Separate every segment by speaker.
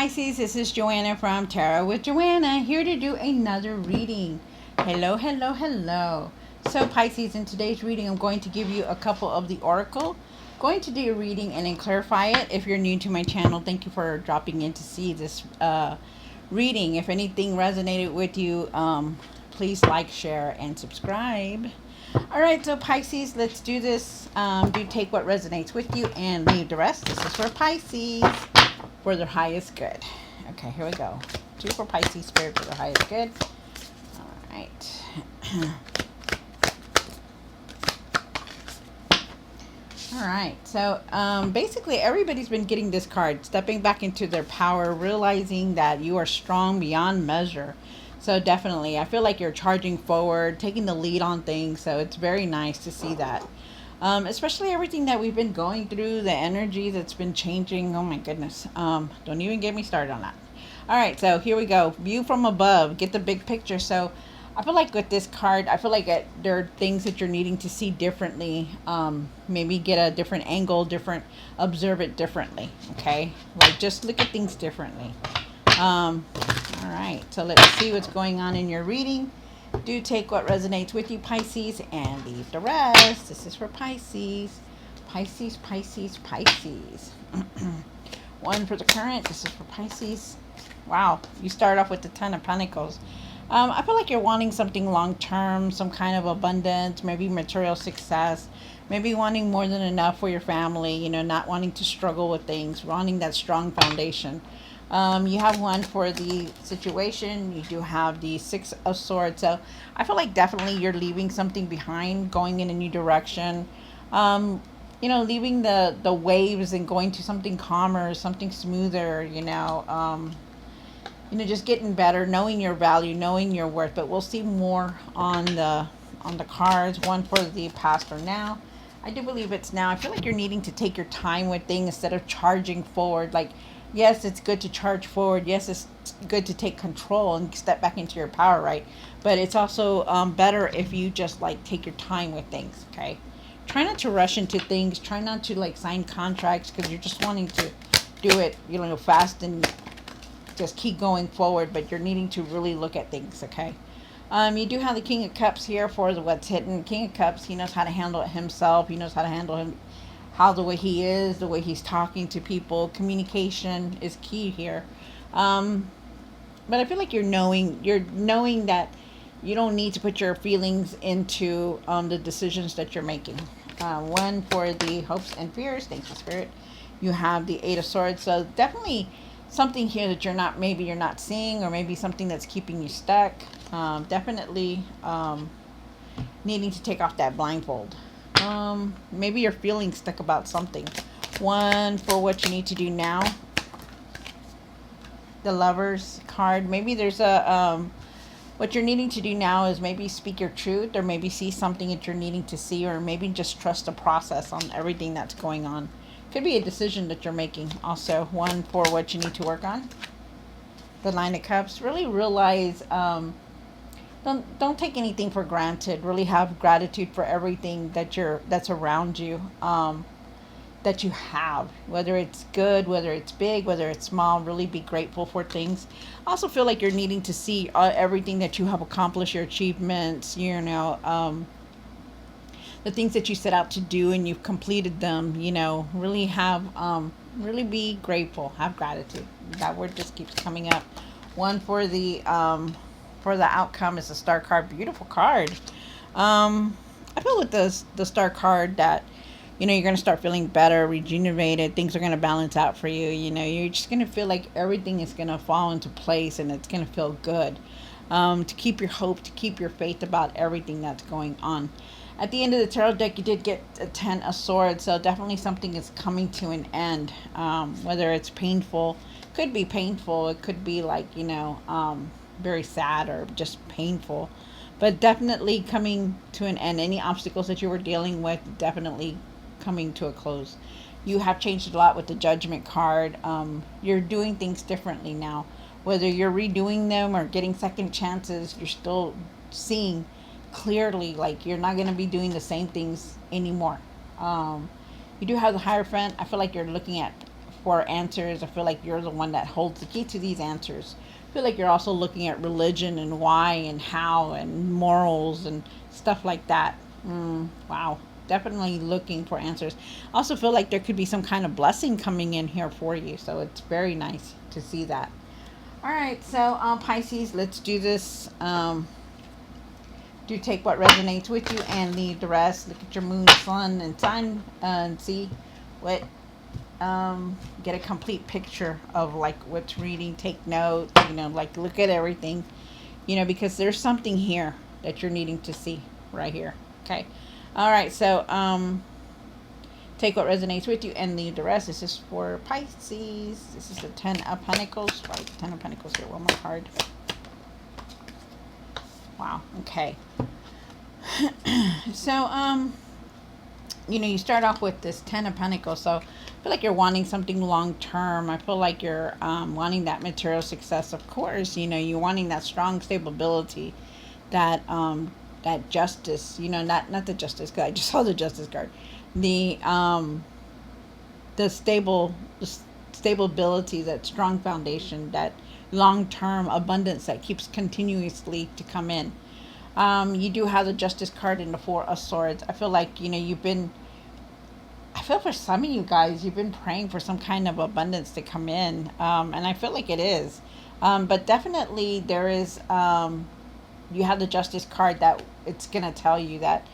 Speaker 1: Pisces, this is Joanna from Tarot with Joanna, here to do another reading. Hello, hello, hello. So Pisces, in today's reading, I'm going to give you a couple of the oracle. Going to do a reading and then clarify it. If you're new to my channel, thank you for dropping in to see this reading. If anything resonated with you, please like, share, and subscribe. All right, so Pisces, let's do this. Do take what resonates with you and leave the rest. This is for Pisces, for their highest good. Okay, here we go. 2 for Pisces, Spirit, for their highest good. All right. All right, so basically everybody's been getting this card, stepping back into their power, realizing that you are strong beyond measure. So definitely, I feel like you're charging forward, taking the lead on things, so it's very nice to see that. Especially everything that we've been going through, the energy that's been changing. Oh my goodness. Don't even get me started on that. All right, so here we go. View from above, get the big picture. So I feel like with this card, I feel like there are things that you're needing to see differently. Maybe get a different angle, observe it differently. Okay, like just look at things differently. All right, so let's see what's going on in your reading. Do take what resonates with you, Pisces, and leave the rest. This is for Pisces. Pisces, Pisces, Pisces. 1 for the current. This is for Pisces. Wow, you start off with the 10 of Pentacles. I feel like you're wanting something long-term, some kind of abundance, maybe material success, maybe wanting more than enough for your family, you know, not wanting to struggle with things, wanting that strong foundation. You have 1 for the situation. You do have the 6 of Swords. So I feel like definitely you're leaving something behind, going in a new direction. You know, leaving the waves and going to something calmer, something smoother, you know, just getting better, knowing your value, knowing your worth. But we'll see more on the cards. 1 for the past or now. I do believe it's now. I feel like you're needing to take your time with things instead of charging forward. Like, yes, it's good to charge forward. Yes, it's good to take control and step back into your power, right? But it's also better if you just like take your time with things, okay? Try not to rush into things. Try not to like sign contracts because you're just wanting to do it, you know, fast and just keep going forward. But you're needing to really look at things, okay? You do have the King of Cups here for what's hidden. King of Cups, he knows how to handle it himself. He knows how to handle the way he is, the way he's talking to people. Communication is key here. But I feel like you're knowing that you don't need to put your feelings into the decisions that you're making. 1 for the hopes and fears. Thank you, Spirit. You have the 8 of Swords. So definitely something here that you're not seeing, or maybe something that's keeping you stuck. Definitely needing to take off that blindfold. Maybe you're feeling stuck about something. 1 for what you need to do now. The Lovers card. Maybe there's a what you're needing to do now is maybe speak your truth, or maybe see something that you're needing to see, or maybe just trust the process on everything that's going on. Could be a decision that you're making. Also, 1 for what you need to work on. The Nine of Cups. Really realize don't take anything for granted. Really have gratitude for everything that's around you, that you have, whether it's good, whether it's big, whether it's small. Really be grateful for things. Also feel like you're needing to see everything that you have accomplished, your achievements, you know, the things that you set out to do and you've completed them. You know, really have really be grateful, have gratitude. That word just keeps coming up. 1 for the outcome is the Star card. Beautiful card. I feel with the Star card that, you know, you're going to start feeling better, rejuvenated. Things are going to balance out for you. You know, you're just going to feel like everything is going to fall into place and it's going to feel good. To keep your hope, to keep your faith about everything that's going on. At the end of the tarot deck, you did get a 10 of Swords. So definitely something is coming to an end. Whether it's painful, could be painful. It could be like, you know, very sad or just painful, but definitely coming to an end. Any obstacles that you were dealing with, definitely coming to a close. You have changed a lot with the Judgment card. You're doing things differently now. Whether you're redoing them or getting second chances, you're still seeing clearly, like you're not going to be doing the same thing anymore. You do have the Hierophant. I feel like you're looking at for answers. I feel like you're the one that holds the key to these answers. I feel like you're also looking at religion and why and how and morals and stuff like that. Wow. Definitely looking for answers. Also feel like there could be some kind of blessing coming in here for you. So it's very nice to see that. All right. So Pisces, let's do this. Do take what resonates with you and leave the rest. Look at your moon, sun, and sign and see what get a complete picture of like what's reading. Take notes, like look at everything, because there's something here that you're needing to see right here. Okay. All right. So take what resonates with you and leave the rest. This is for Pisces. This is the 10 of Pentacles. Right, 10 of Pentacles here. One more card. Wow. Okay. So you start off with this 10 of Pentacles. So I feel like you're wanting something long term. I feel like you're wanting that material success. Of course, you're wanting that strong stability, that that justice. Not the justice, because I just saw the justice card. The stability, that strong foundation, that long term abundance that keeps continuously to come in. You do have the Justice card in the Four of Swords. I feel like, I feel for some of you guys, you've been praying for some kind of abundance to come in. And I feel like it is. But definitely there is, you have the Justice card that it's going to tell you that,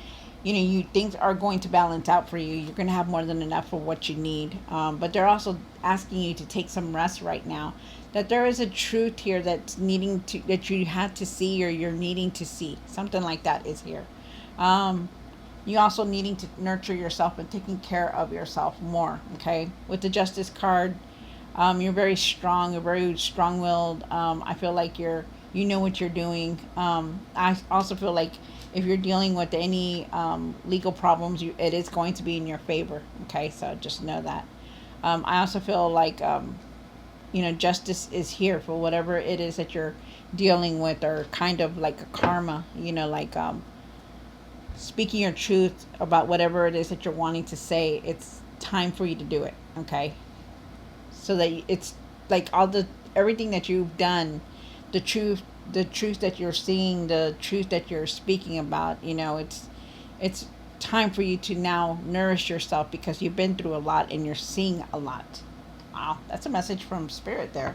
Speaker 1: things are going to balance out for you. You're going to have more than enough for what you need. But they're also asking you to take some rest right now. That there is a truth here that you have to see, or you're needing to see. Something like that is here. You also needing to nurture yourself and taking care of yourself more. Okay. With the Justice card, you're very strong. You're very strong-willed. I feel like you know what you're doing. I also feel like if you're dealing with any legal problems, it is going to be in your favor. Okay. So just know that. I also feel like, justice is here for whatever it is that you're dealing with, or kind of like a karma, like speaking your truth about whatever it is that you're wanting to say. It's time for you to do it. Okay. So that it's like everything that you've done, the truth that you're seeing, the truth that you're speaking about, it's time for you to now nourish yourself, because you've been through a lot and you're seeing a lot. Wow, that's a message from Spirit there.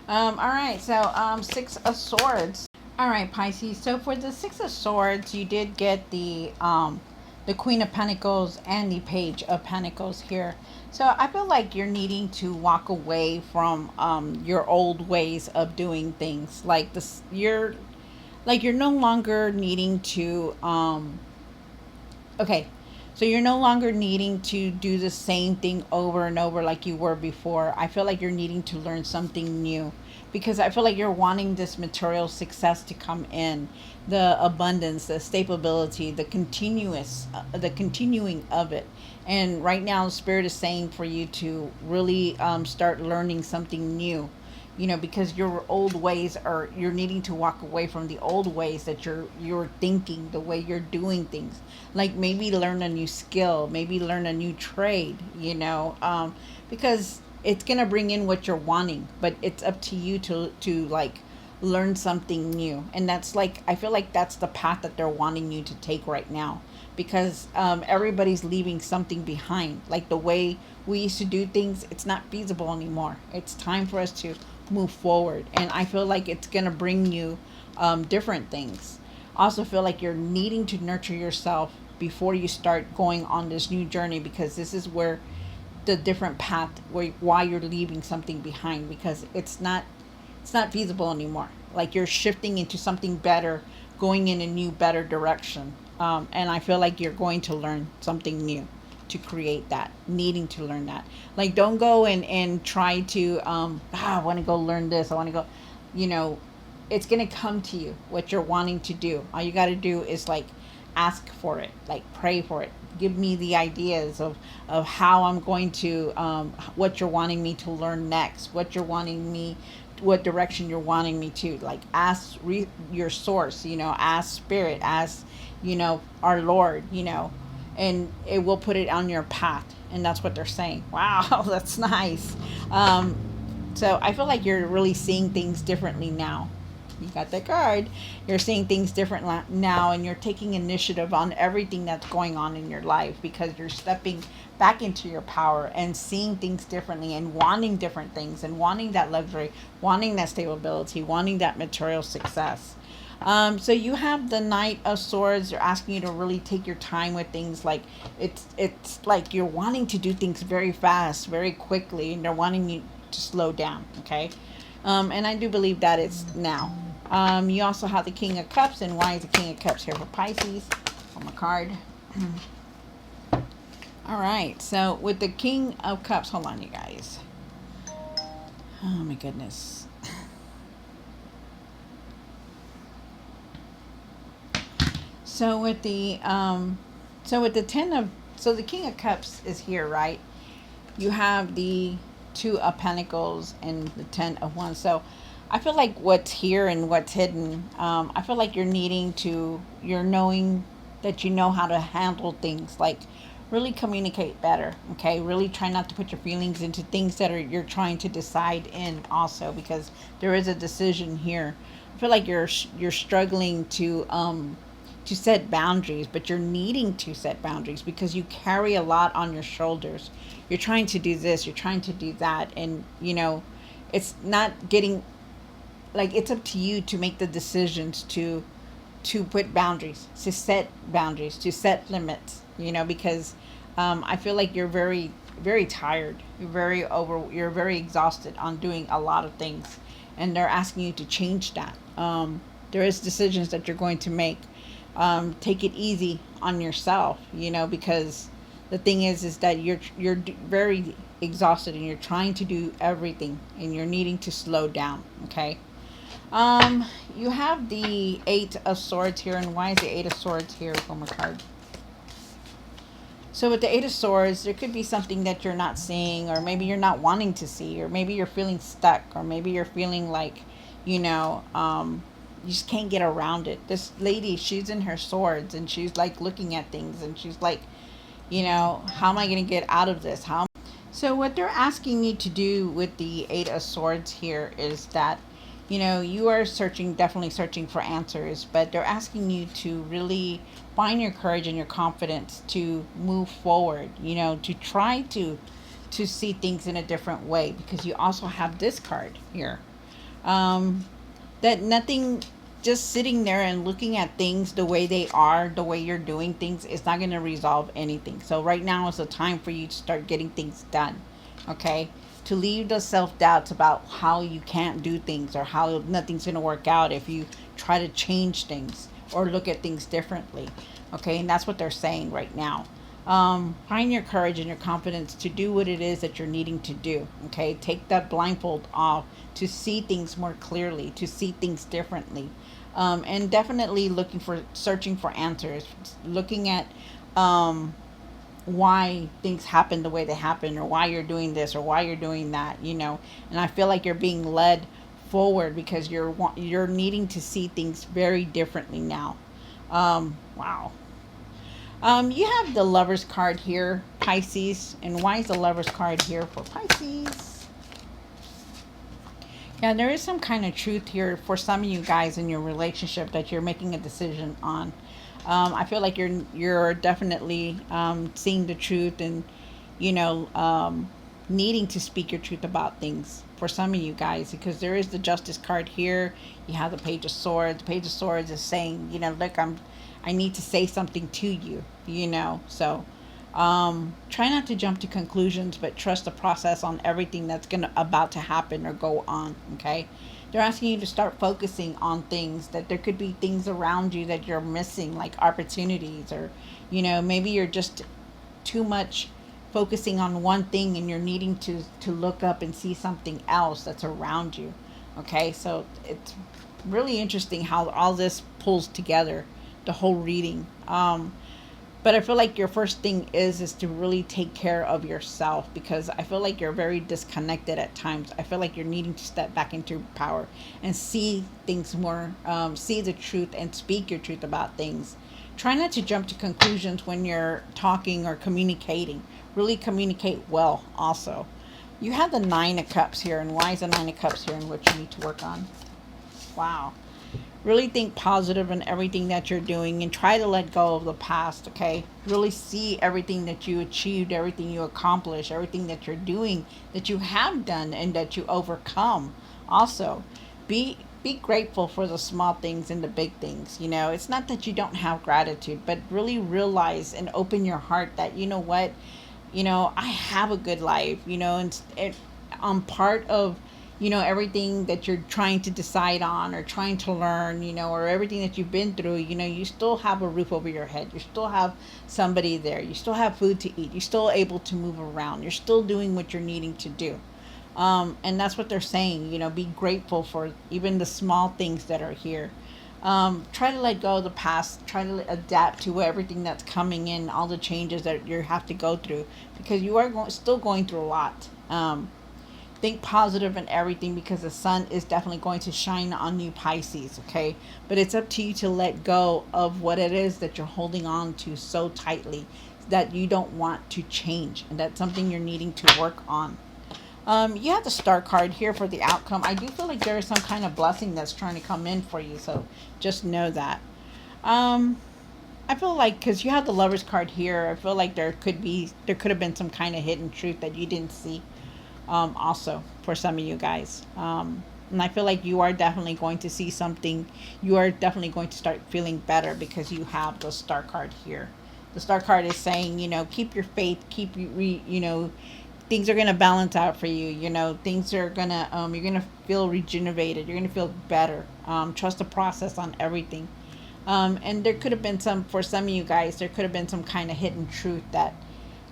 Speaker 1: All right, so Six of Swords. All right, Pisces. So for the Six of Swords, you did get the Queen of Pentacles and the Page of Pentacles here. So I feel like you're needing to walk away from your old ways of doing things. Like this, you're no longer needing to okay. So you're no longer needing to do the same thing over and over like you were before. I feel like you're needing to learn something new, because I feel like you're wanting this material success to come in, the abundance, the stability, the continuing of it. And right now, Spirit is saying for you to really start learning something new. Because your old ways you're needing to walk away from the old ways that you're thinking, the way you're doing things. Like maybe learn a new skill, maybe learn a new trade, because it's going to bring in what you're wanting, but it's up to you to like learn something new. And that's like, I feel like that's the path that they're wanting you to take right now, because everybody's leaving something behind. Like the way we used to do things, it's not feasible anymore. It's time for us to move forward, and I feel like it's gonna bring you different things. Also feel like you're needing to nurture yourself before you start going on this new journey, because this is where the different path, why you're leaving something behind, because it's not feasible anymore. Like you're shifting into something better, going in a new better direction, and I feel like you're going to learn something new to create that, needing to learn that. Like don't go and try to I want to go learn this, I want to go, it's going to come to you what you're wanting to do. All you got to do is like ask for it, like pray for it. Give me the ideas of how I'm going to what you're wanting me to learn next, what direction you're wanting me to, like ask your source, ask Spirit, ask our Lord, and it will put it on your path. And that's what they're saying. Wow, that's nice. Um, so I feel like you're really seeing things differently now. You got that card. You're seeing things different now, and you're taking initiative on everything that's going on in your life because you're stepping back into your power and seeing things differently and wanting different things and wanting that luxury, wanting that stability, wanting that material success. So you have the Knight of Swords. They're asking you to really take your time with things. Like it's like you're wanting to do things very fast, very quickly, and they're wanting you to slow down. Okay, and I do believe that it's now. You also have the King of Cups, and why is the King of Cups here for Pisces? On my card. All right. So with the King of Cups, hold on, you guys. Oh my goodness. So with the so the King of Cups is here, right? You have the Two of Pentacles and the Ten of Wands. So I feel like what's here and what's hidden, I feel like you're knowing that you know how to handle things, like really communicate better. Okay, really try not to put your feelings into things that are you're trying to decide in also, because there is a decision here. I feel like you're struggling to set boundaries, but you're needing to set boundaries because you carry a lot on your shoulders. You're trying to do this, you're trying to do that, and it's not getting, like, it's up to you to make the decisions to put boundaries, to set boundaries, to set limits, because I feel like you're very, very tired. You're very exhausted on doing a lot of things, and they're asking you to change that. There is decisions that you're going to make. Take it easy on yourself, because the thing is that you're very exhausted and you're trying to do everything and you're needing to slow down. Okay. You have the Eight of Swords here, and why is the Eight of Swords here from a card? So with the Eight of Swords, there could be something that you're not seeing, or maybe you're not wanting to see, or maybe you're feeling stuck, or maybe you're feeling like, you just can't get around it. This lady, she's in her swords, and she's like looking at things, and she's like, how am I going to get out of this? So what they're asking you to do with the Eight of Swords here is that, you are definitely searching for answers, but they're asking you to really find your courage and your confidence to move forward, to try to see things in a different way, because you also have this card here. That nothing, just sitting there and looking at things the way they are, the way you're doing things, is not going to resolve anything. So right now is the time for you to start getting things done. Okay, to leave the self-doubts about how you can't do things or how nothing's going to work out if you try to change things or look at things differently. Okay, and that's what they're saying right now. Find your courage and your confidence to do what it is that you're needing to do. Okay, take that blindfold off to see things more clearly, to see things differently, and definitely searching for answers, looking at why things happen the way they happen, or why you're doing this or why you're doing that. And I feel like you're being led forward because you're needing to see things very differently now. Wow. You have the Lover's card here, Pisces. And why is the Lover's card here for Pisces? Yeah, there is some kind of truth here for some of you guys in your relationship that you're making a decision on. I feel like you're definitely seeing the truth, and needing to speak your truth about things for some of you guys, because there is the Justice card here. You have the Page of Swords. The Page of Swords is saying, look, I need to say something to you, so try not to jump to conclusions, but trust the process on everything that's about to happen or go on. Okay, they're asking you to start focusing on things, that there could be things around you that you're missing, like opportunities, or maybe you're just too much focusing on one thing and you're needing to look up and see something else that's around you. Okay, so it's really interesting how all this pulls together, the whole reading. But I feel like your first thing is to really take care of yourself, because I feel like you're very disconnected at times. I feel like you're needing to step back into power and see things more, see the truth and speak your truth about things. Try not to jump to conclusions when you're talking or communicating. Really communicate well also. You have the Nine of Cups here, and why is the Nine of Cups here and what you need to work on? Wow. Really think positive in everything that you're doing and try to let go of the past, okay? Really see everything that you achieved, everything you accomplished, everything that you're doing, that you have done and that you overcome. Also, be grateful for the small things and the big things. You know, it's not that you don't have gratitude, but really realize and open your heart that you know what, I have a good life, and I'm part of, everything that you're trying to decide on or trying to learn, or everything that you've been through, you still have a roof over your head. You still have somebody there. You still have food to eat. You're still able to move around. You're still doing what you're needing to do. And that's what they're saying, be grateful for even the small things that are here. Try to let go of the past. Try to adapt to everything that's coming in, all the changes that you have to go through, because you are still going through a lot. Think positive in everything because the sun is definitely going to shine on you, Pisces, okay? But it's up to you to let go of what it is that you're holding on to so tightly that you don't want to change, and that's something you're needing to work on. You have the star card here for the outcome. I do feel like there is some kind of blessing that's trying to come in for you, so just know that. Um, I feel like because you have the Lovers card here, I feel like there could have been some kind of hidden truth that you didn't see. Also for some of you guys. And I feel like you are definitely going to see something. You are definitely going to start feeling better because you have the Star card here. The Star card is saying, keep your faith, keep things are gonna balance out for you. Things are gonna you're gonna feel regenerated. You're gonna feel better. Trust the process on everything. And there could have been for some of you guys, there could have been some kind of hidden truth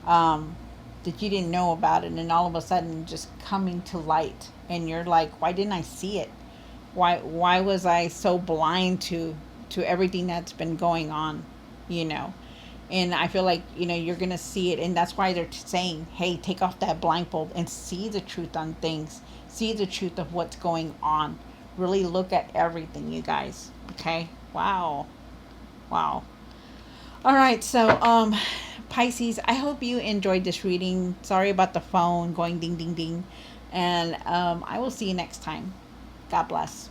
Speaker 1: um, that you didn't know about it, and all of a sudden just coming to light, and you're like, why didn't I see it? Why was I so blind to everything that's been going on? You know, and I feel like you're gonna see it, and that's why they're saying, hey, take off that blindfold and see the truth on things, see the truth of what's going on. Really look at everything, you guys. Okay. Wow. Wow. All right, so Pisces, I hope you enjoyed this reading. Sorry about the phone going ding ding ding, and I will see you next time. God bless.